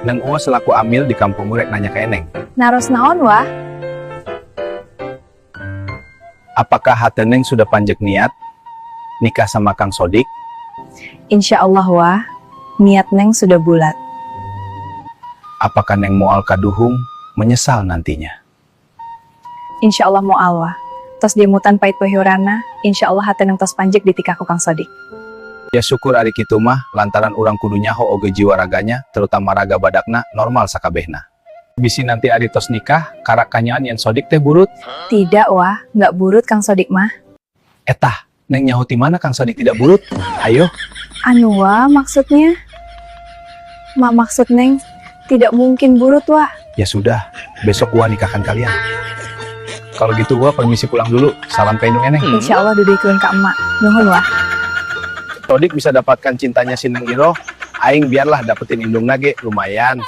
Neng Uwa selaku amil di kampung Murek nanya ke Eneng. Naros naon wah? Apakah hati Neng sudah panjek niat nikah sama Kang Sodik? Insya Allah wah, niat Neng sudah bulat. Apakah Neng moal kaduhung menyesal nantinya? Insya Allah mau alwah. Tos dimutan pait pehiurana, insya Allah hati Neng tos panjek di tikaku Kang Sodik. Ya syukur ari kitu mah lantaran urang kudu nyaho oge jiwa raganya, terutama raga badakna normal sakabehna. Bisi nanti ari tos nikah, karakanyaan yen Sodik teh burut. Tidak wah, nggak burut Kang Sodik mah. Etah, Neng nyaho ti mana Kang Sodik tidak burut? Ayo. Anu wah maksudnya? Maksud Neng, tidak mungkin burut wah. Ya sudah, besok gua nikahkan kalian. Kalau gitu gua permisi pulang dulu. Salam ke indung Eneng. Insya Allah duduikeun ka emak. Nuhun wah. Sodik bisa dapatkan cintanya si Neng Iro, aing biarlah dapetin indung nage, lumayan.